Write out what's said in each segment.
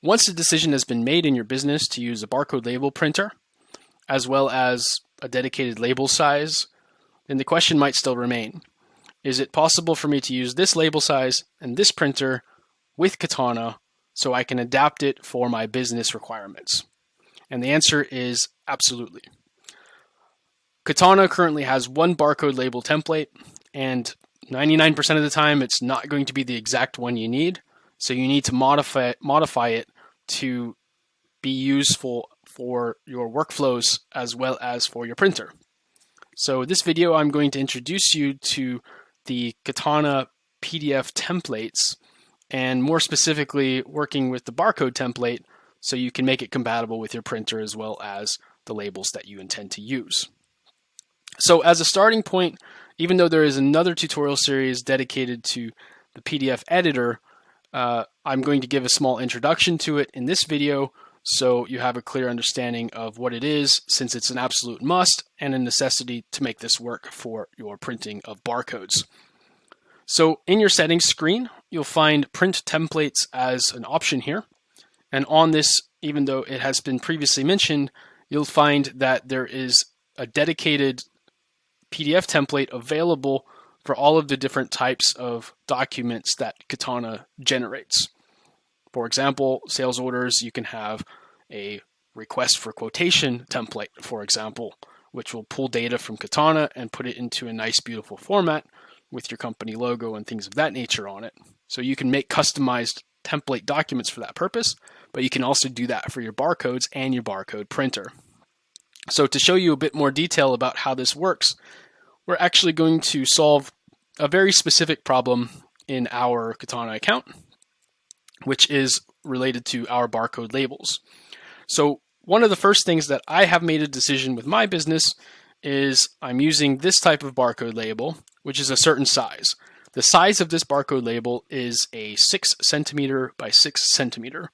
Once the decision has been made in your business to use a barcode label printer, as well as a dedicated label size, then the question might still remain. Is it possible for me to use this label size and this printer with Katana so I can adapt it for my business requirements? And the answer is absolutely. Katana currently has one barcode label template, and 99% of the time it's not going to be the exact one you need, so you need to modify it to be useful for your workflows as well as for your printer. So in this video, I'm going to introduce you to the Katana PDF templates, and more specifically working with the barcode template so you can make it compatible with your printer as well as the labels that you intend to use. So as a starting point, even though there is another tutorial series dedicated to the PDF editor, I'm going to give a small introduction to it in this video so you have a clear understanding of what it is, since it's an absolute must and a necessity to make this work for your printing of barcodes. So in your settings screen, you'll find print templates as an option here. And on this, even though it has been previously mentioned, you'll find that there is a dedicated PDF template available for all of the different types of documents that Katana generates. For example, sales orders, you can have a request for quotation template, for example, which will pull data from Katana and put it into a nice, beautiful format with your company logo and things of that nature on it. So you can make customized template documents for that purpose, but you can also do that for your barcodes and your barcode printer. So to show you a bit more detail about how this works, we're actually going to solve a very specific problem in our Katana account, which is related to our barcode labels. So one of the first things that I have made a decision with my business is I'm using this type of barcode label, which is a certain size. The size of this barcode label is a 6 centimeter by 6 centimeter.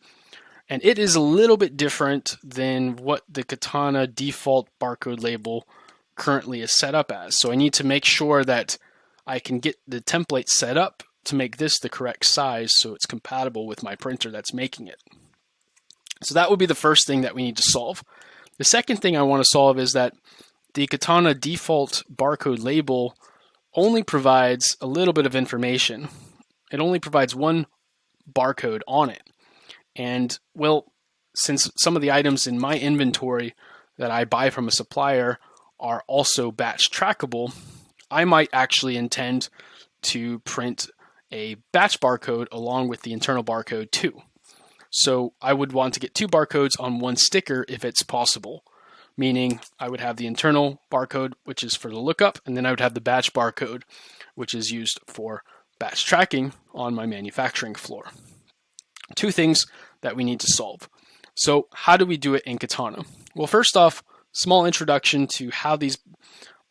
And it is a little bit different than what the Katana default barcode label currently is set up as. So I need to make sure that I can get the template set up to make this the correct size so it's compatible with my printer that's making it. So that would be the first thing that we need to solve. The second thing I want to solve is that the Katana default barcode label only provides a little bit of information. It only provides one barcode on it. And well, since some of the items in my inventory that I buy from a supplier are also batch trackable, I might actually intend to print a batch barcode along with the internal barcode too. So I would want to get two barcodes on one sticker if it's possible, meaning I would have the internal barcode, which is for the lookup, and then I would have the batch barcode, which is used for batch tracking on my manufacturing floor. Two things that we need to solve. So how do we do it in Katana? Well, first off, small introduction to how these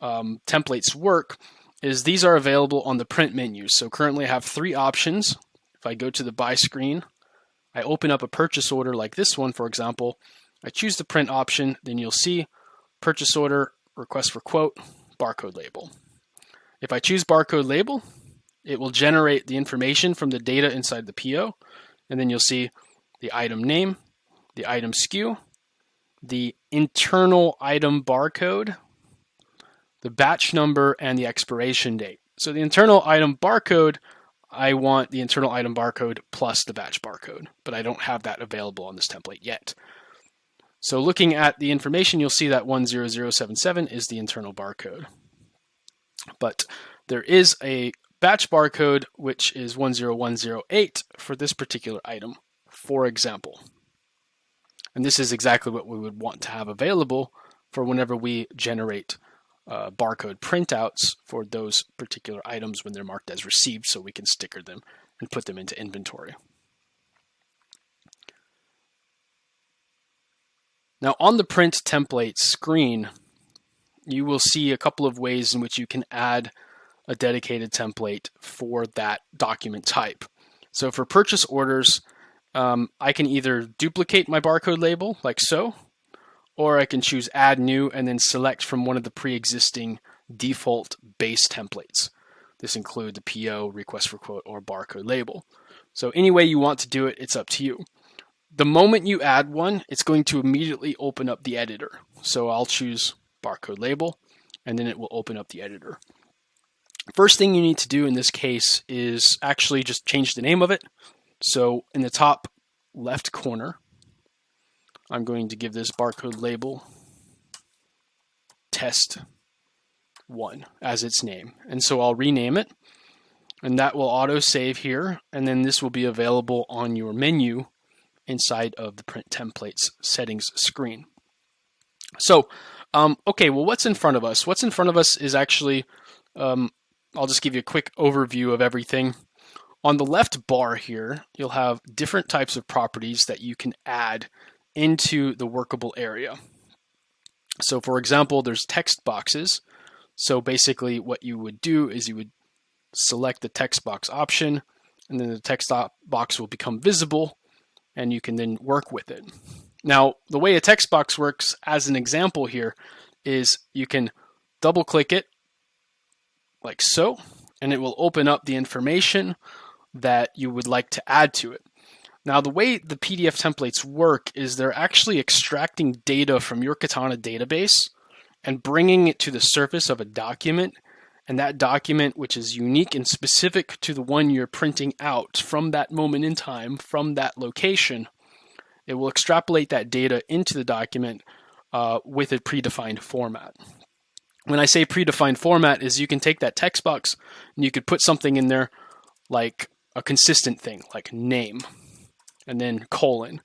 templates work is these are available on the print menu. So currently I have three options. If I go to the buy screen, I open up a purchase order like this one, for example. I choose the print option, then you'll see purchase order, request for quote, barcode label. If I choose barcode label, it will generate the information from the data inside the PO, and then you'll see the item name, the item SKU, the internal item barcode, the batch number, and the expiration date. So the internal item barcode, I want the internal item barcode plus the batch barcode, but I don't have that available on this template yet. So looking at the information, you'll see that 10077 is the internal barcode. But there is a batch barcode, which is 10108 for this particular item, for example. And this is exactly what we would want to have available for whenever we generate barcode printouts for those particular items when they're marked as received, so we can sticker them and put them into inventory. Now on the print template screen, you will see a couple of ways in which you can add a dedicated template for that document type. So for purchase orders, I can either duplicate my barcode label like so, or I can choose add new and then select from one of the pre-existing default base templates. This include the PO, request for quote, or barcode label. So any way you want to do it, it's up to you. the moment you add one, it's going to immediately open up the editor. So I'll choose barcode label, and then it will open up the editor. First thing you need to do in this case is actually just change the name of it. So in the top left corner, I'm going to give this barcode label test 1 as its name. And so I'll rename it, and that will auto save here, and then this will be available on your menu inside of the print templates settings screen. So, okay, well, what's in front of us? What's in front of us is actually, I'll just give you a quick overview of everything. On the left bar here, you'll have different types of properties that you can add into the workable area. So for example, there's text boxes. So basically what you would do is you would select the text box option, and then the text box will become visible, and you can then work with it. Now, the way a text box works, as an example here, is you can double click it like so, and it will open up the information that you would like to add to it. Now, the way the PDF templates work is they're actually extracting data from your Katana database and bringing it to the surface of a document, and that document, which is unique and specific to the one you're printing out from that moment in time, from that location, it will extrapolate that data into the document with a predefined format. When I say predefined format is you can take that text box and you could put something in there like a consistent thing, like name, and then colon.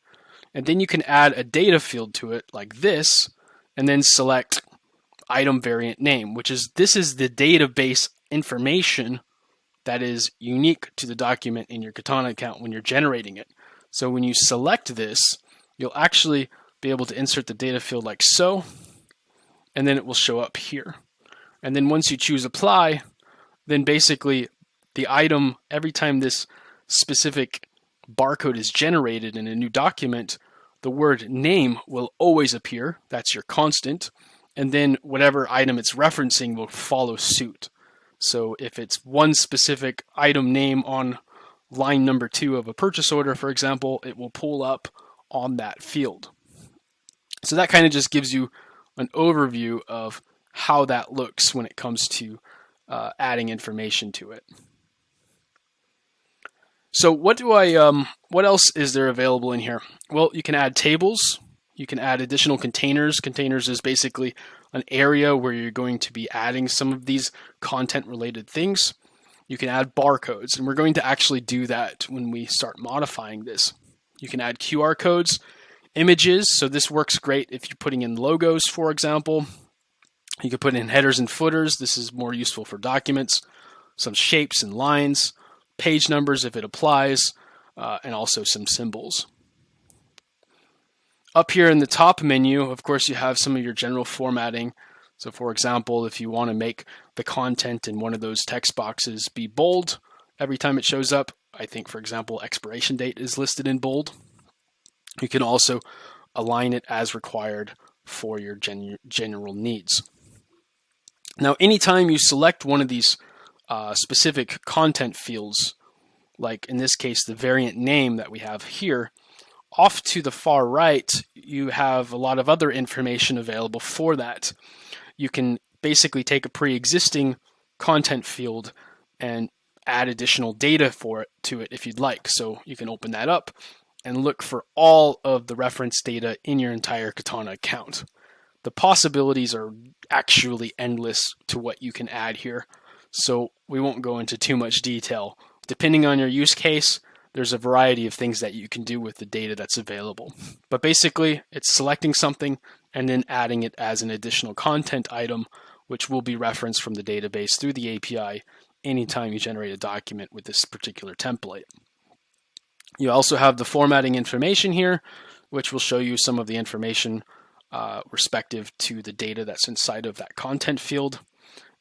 And then you can add a data field to it like this, and then select item variant name, this is the database information that is unique to the document in your Katana account when you're generating it. So when you select this, you'll actually be able to insert the data field like so, and then it will show up here. And then once you choose apply, then basically the item, every time this specific barcode is generated in a new document, the word name will always appear. That's your constant. And then whatever item it's referencing will follow suit. So if it's one specific item name on line number 2 of a purchase order, for example, it will pull up on that field. So that kind of just gives you an overview of how that looks when it comes to adding information to it. So what else is there available in here? Well, you can add tables. You can add additional containers. Containers is basically an area where you're going to be adding some of these content-related things. You can add barcodes, and we're going to actually do that when we start modifying this. You can add QR codes, images, so this works great if you're putting in logos, for example. You can put in headers and footers. This is more useful for documents. Some shapes and lines, page numbers if it applies, and also some symbols. Up here in the top menu, of course, you have some of your general formatting. So for example, if you want to make the content in one of those text boxes be bold every time it shows up, I think, for example, expiration date is listed in bold. You can also align it as required for your general needs. Now, anytime you select one of these specific content fields, like in this case, the variant name that we have here, off to the far right, you have a lot of other information available for that. You can basically take a pre-existing content field and add additional data to it if you'd like. So you can open that up and look for all of the reference data in your entire Katana account. The possibilities are actually endless to what you can add here, so we won't go into too much detail. Depending on your use case, there's a variety of things that you can do with the data that's available. But basically, it's selecting something and then adding it as an additional content item, which will be referenced from the database through the API anytime you generate a document with this particular template. You also have the formatting information here, which will show you some of the information respective to the data that's inside of that content field.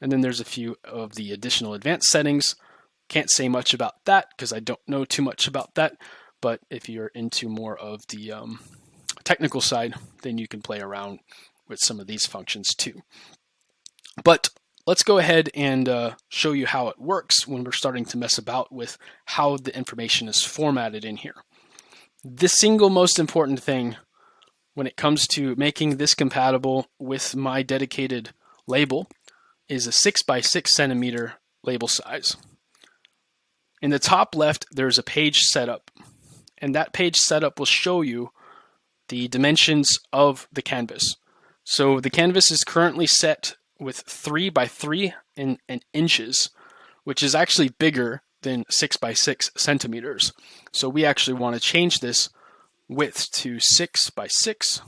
And then there's a few of the additional advanced settings. Can't say much about that because I don't know too much about that, but if you're into more of the technical side, then you can play around with some of these functions too. But let's go ahead and show you how it works when we're starting to mess about with how the information is formatted in here. The single most important thing when it comes to making this compatible with my dedicated label is a 6x6 centimeter label size. In the top left, there's a page setup, and that page setup will show you the dimensions of the canvas. So the canvas is currently set with 3x3 in inches, which is actually bigger than 6x6 centimeters. So we actually want to change this width to 6x6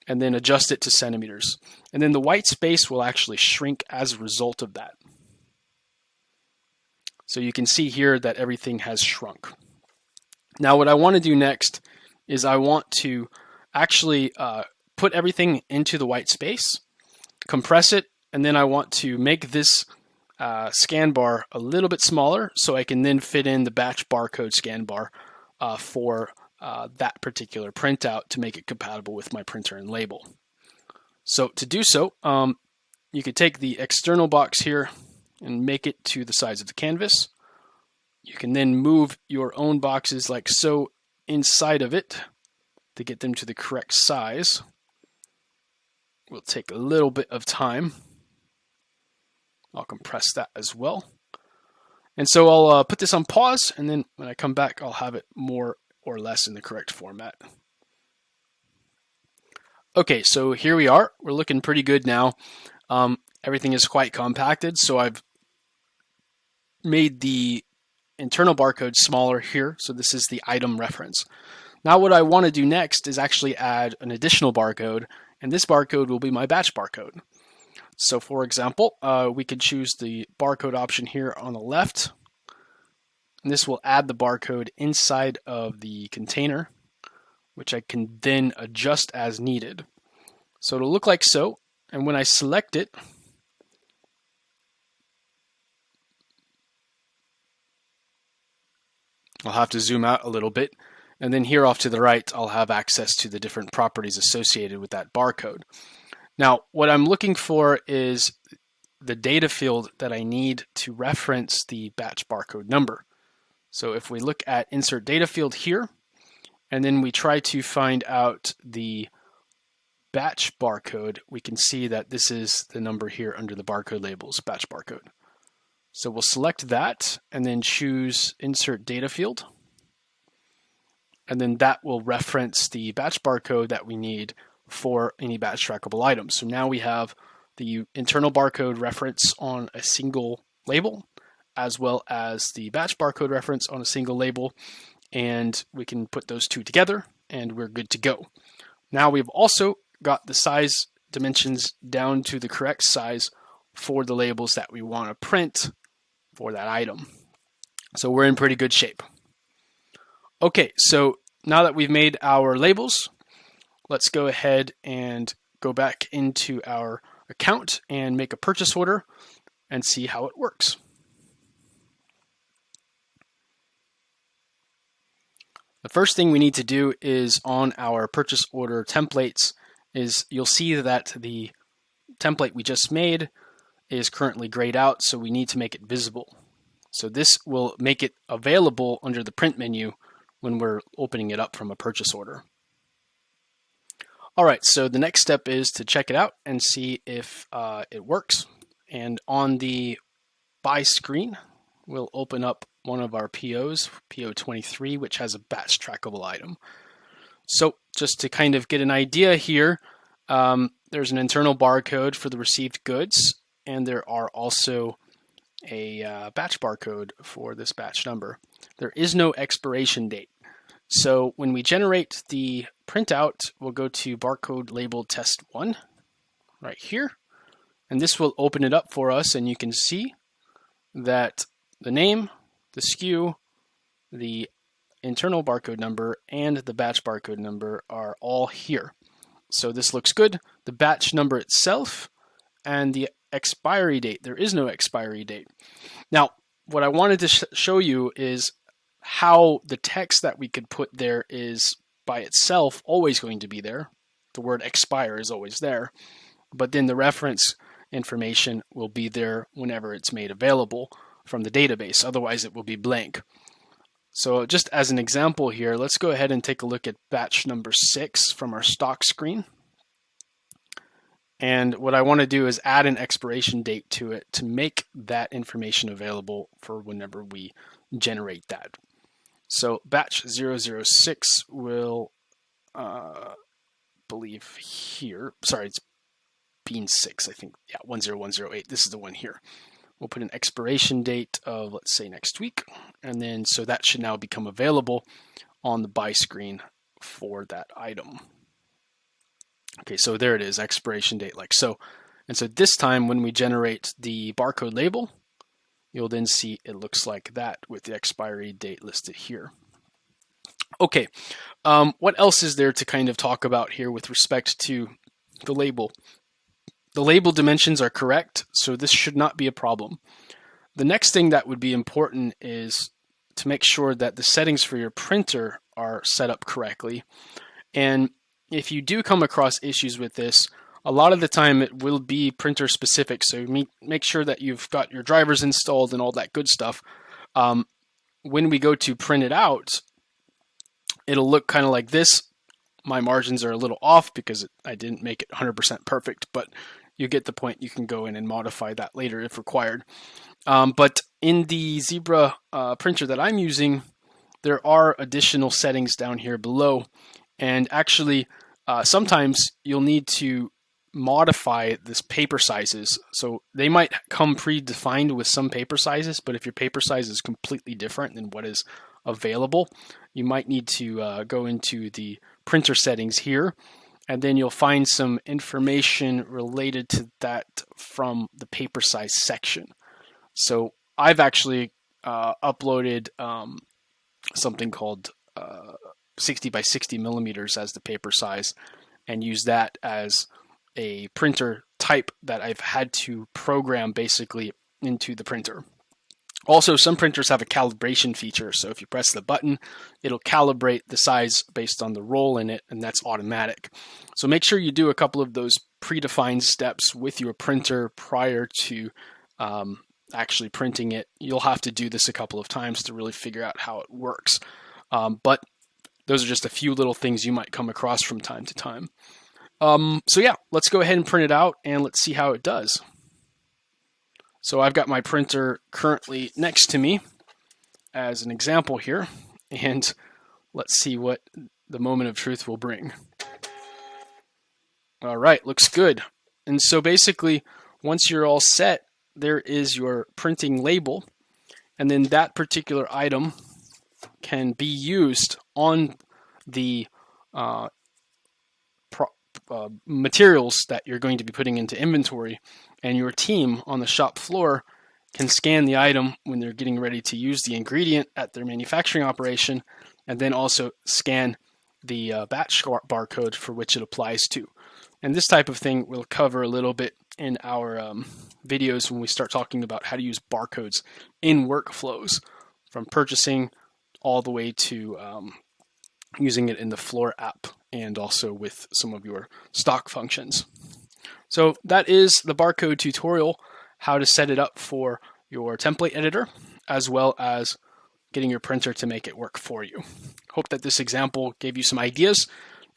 and then adjust it to centimeters. And then the white space will actually shrink as a result of that. So you can see here that everything has shrunk. Now what I want to do next is I want to actually put everything into the white space, compress it, and then I want to make this scan bar a little bit smaller so I can then fit in the batch barcode scan bar for that particular printout to make it compatible with my printer and label. So to do so, you could take the external box here and make it to the size of the canvas. You can then move your own boxes like so inside of it to get them to the correct size. Will take a little bit of time. I'll compress that as well. And so I'll put this on pause, and then when I come back, I'll have it more or less in the correct format. Okay, so here we are. We're looking pretty good now. Everything is quite compacted, so I've made the internal barcode smaller here. So this is the item reference. Now what I want to do next is actually add an additional barcode, and this barcode will be my batch barcode. So for example, we could choose the barcode option here on the left. And this will add the barcode inside of the container, which I can then adjust as needed. So it'll look like so. And when I select it, I'll have to zoom out a little bit. And then here off to the right, I'll have access to the different properties associated with that barcode. Now, what I'm looking for is the data field that I need to reference the batch barcode number. So if we look at insert data field here, and then we try to find out the batch barcode, we can see that this is the number here under the barcode labels, batch barcode. So we'll select that and then choose insert data field. And then that will reference the batch barcode that we need for any batch trackable items. So now we have the internal barcode reference on a single label, as well as the batch barcode reference on a single label, and we can put those two together and we're good to go. Now we've also got the size dimensions down to the correct size for the labels that we want to print for that item. So we're in pretty good shape. Okay, so now that we've made our labels, let's go ahead and go back into our account and make a purchase order and see how it works. The first thing we need to do is on our purchase order templates is you'll see that the template we just made is currently grayed out, so we need to make it visible. So this will make it available under the print menu when we're opening it up from a purchase order. All right, so the next step is to check it out and see if it works. And on the buy screen, we'll open up one of our POs, PO 23, which has a batch trackable item. So just to kind of get an idea here, there's an internal barcode for the received goods, and there are also a batch barcode for this batch number. There is no expiration date. So when we generate the printout, we'll go to barcode label test 1 right here, and this will open it up for us, and you can see that the name, the SKU, the internal barcode number, and the batch barcode number are all here. So this looks good. The batch number itself and the expiry date, there is no expiry date. Now, what I wanted to show you is how the text that we could put there is by itself always going to be there. The word expire is always there, but then the reference information will be there whenever it's made available from the database. Otherwise, it will be blank. So just as an example here, let's go ahead and take a look at batch number 6 from our stock screen. And what I want to do is add an expiration date to it to make that information available for whenever we generate that. So batch 006 will, believe here, sorry, it's bean 6, I think, yeah, 10108, this is the one here. We'll put an expiration date of, let's say, next week, and then so that should now become available on the buy screen for that item. Okay, so there it is, expiration date like so. And so this time when we generate the barcode label, you'll then see it looks like that with the expiry date listed here. Okay, what else is there to kind of talk about here with respect to the label? The label dimensions are correct, so this should not be a problem. The next thing that would be important is to make sure that the settings for your printer are set up correctly. And if you do come across issues with this, a lot of the time it will be printer specific, so make sure that you've got your drivers installed and all that good stuff. When we go to print it out, it'll look kind of like this. My margins are a little off because I didn't make it 100% perfect, but you get the point. You can go in and modify that later if required. But in the Zebra printer that I'm using, there are additional settings down here below. And actually, sometimes you'll need to modify this paper sizes. So they might come predefined with some paper sizes, but if your paper size is completely different than what is available, you might need to go into the printer settings here, and then you'll find some information related to that from the paper size section. So I've actually uploaded something called 60 by 60 millimeters as the paper size, and use that as a printer type that I've had to program basically into the printer. Also, some printers have a calibration feature, so if you press the button, it'll calibrate the size based on the roll in it, and that's automatic. So make sure you do a couple of those predefined steps with your printer prior to actually printing it. You'll have to do this a couple of times to really figure out how it works. But those are just a few little things you might come across from time to time. So yeah, let's go ahead and print it out and let's see how it does. So I've got my printer currently next to me as an example here, and let's see what the moment of truth will bring. All right, looks good. And so basically, once you're all set, there is your printing label, and then that particular item can be used on the materials that you're going to be putting into inventory, and your team on the shop floor can scan the item when they're getting ready to use the ingredient at their manufacturing operation, and then also scan the batch barcode for which it applies to. And this type of thing we'll cover a little bit in our videos when we start talking about how to use barcodes in workflows, from purchasing all the way to using it in the floor app and also with some of your stock functions. So that is the barcode tutorial, how to set it up for your template editor, as well as getting your printer to make it work for you. Hope that this example gave you some ideas.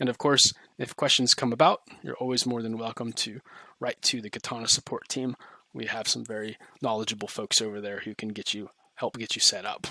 And of course, if questions come about, you're always more than welcome to write to the Katana support team. We have some very knowledgeable folks over there who can help get you set up.